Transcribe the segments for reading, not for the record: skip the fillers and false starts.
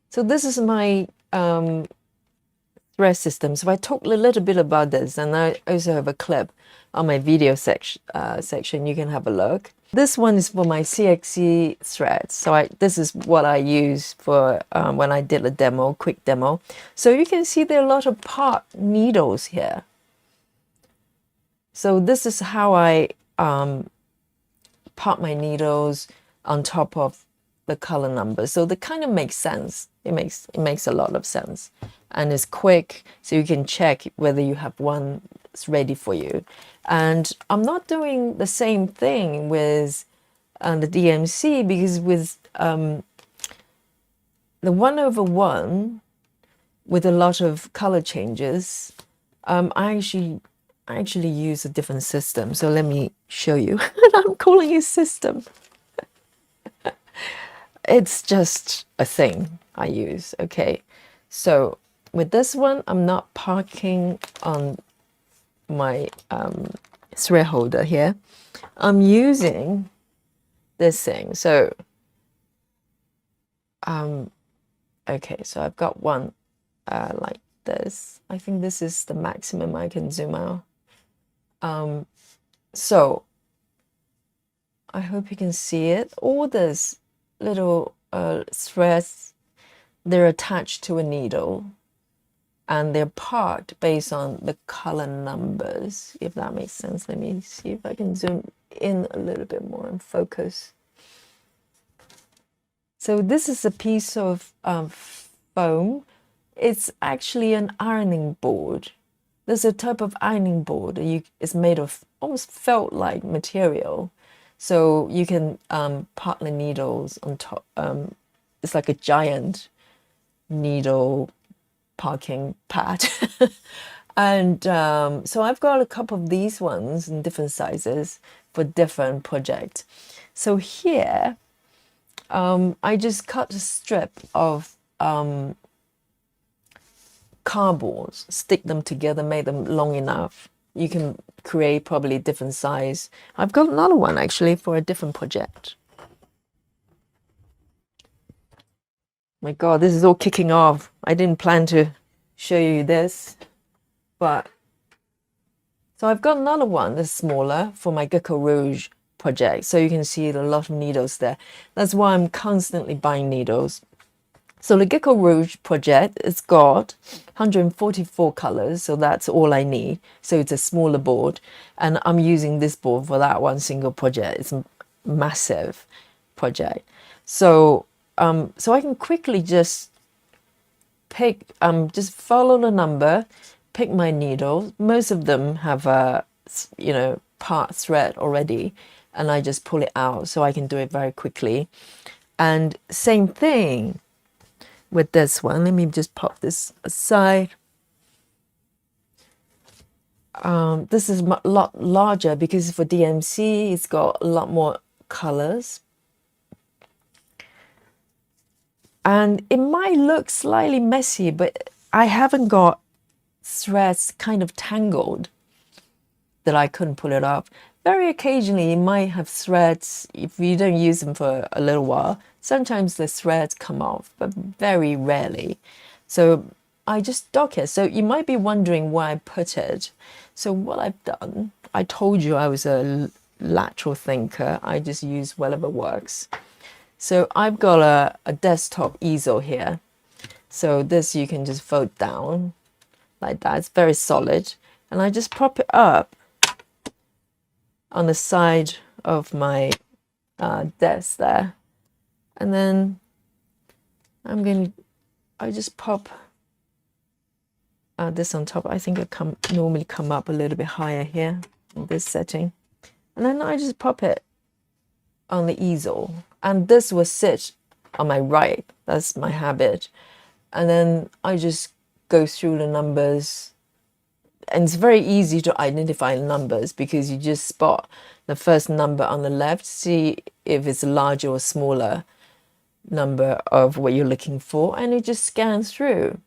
So this is my thread system. So I talked a little bit about this, and I also have a clip on my video section. You can have a look. This one is for my CXC threads. So this is what I use for when I did a demo, quick demo. So you can see there are a lot of part needles here. So this is how I part my needles on top of the color numbers. So that kind of makes sense. It makes a lot of sense, and it's quick, so you can check whether you have one that's ready for you. And I'm not doing the same thing with the DMC, because with the 1/1 with a lot of color changes, I actually use a different system. So let me show you. I'm calling it system. It's just a thing I use. Okay, so with this one, I'm not parking on my thread holder here. I'm using this thing. So okay, so I've got one like this. I think this is the maximum I can zoom out. So I hope you can see it. All these little threads, they're attached to a needle, and they're parked based on the color numbers, if that makes sense. Let me see if I can zoom in a little bit more and focus. So this is a piece of foam. It's actually an ironing board. There's a type of ironing board. It's made of almost felt-like material. So you can part the needles on top. It's like a giant needle parking pad. And so I've got a couple of these ones in different sizes for different projects. So here, I just cut a strip of cardboard, stick them together, make them long enough. You can create probably different size. I've got another one actually for a different project. My God, this is all kicking off. I didn't plan to show you this, but so I've got another one that's smaller for my Gecko Rouge project. So you can see a lot of needles there. That's why I'm constantly buying needles. So the Gecko Rouge project, it's got 144 colors, so that's all I need. So it's a smaller board, and I'm using this board for that one single project. It's a massive project. So so I can quickly just pick, just follow the number, pick my needle. Most of them have a, part thread already, and I just pull it out, so I can do it very quickly. And same thing with this one. Let me just pop this aside. This is a lot larger because for DMC, it's got a lot more colors. And it might look slightly messy, but I haven't got threads kind of tangled that I couldn't pull it off. Very occasionally, you might have threads, if you don't use them for a little while, sometimes the threads come off, but very rarely. So I just dock it. So you might be wondering why I put it. So what I've done, I told you I was a lateral thinker. I just use whatever works. So I've got a desktop easel here. So this you can just fold down like that. It's very solid. And I just prop it up on the side of my desk there. And then I just pop this on top. I think I normally come up a little bit higher here in this setting. And then I just pop it on the easel. And this will sit on my right. That's my habit. And then I just go through the numbers. And it's very easy to identify numbers because you just spot the first number on the left, see if it's a larger or smaller number of what you're looking for, and you just scan through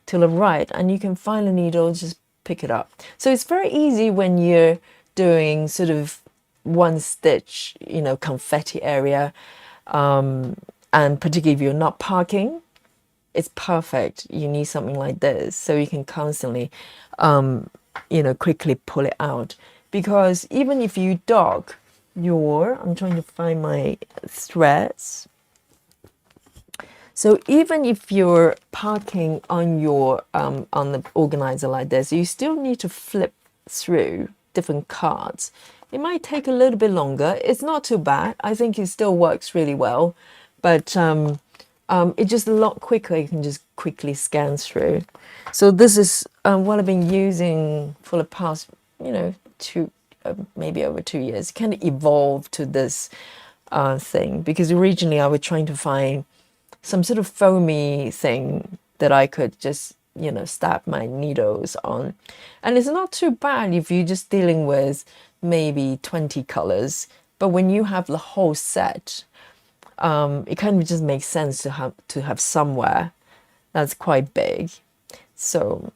to the right, and you can find the needle, just pick it up. So it's very easy when you're doing sort of one stitch, confetti area, and particularly if you're not parking, it's perfect. You need something like this so you can constantly, quickly pull it out. Because even if you dock I'm trying to find my threads. So even if you're parking on on the organizer like this, you still need to flip through different cards. It might take a little bit longer. It's not too bad. I think it still works really well, but it's just a lot quicker. You can just quickly scan through. So this is what I've been using for the past, maybe over 2 years. It kind of evolved to this thing, because originally I was trying to find some sort of foamy thing that I could just, stab my needles on. And it's not too bad if you're just dealing with maybe 20 colors. But when you have the whole set, it kind of just makes sense to have somewhere that's quite big. So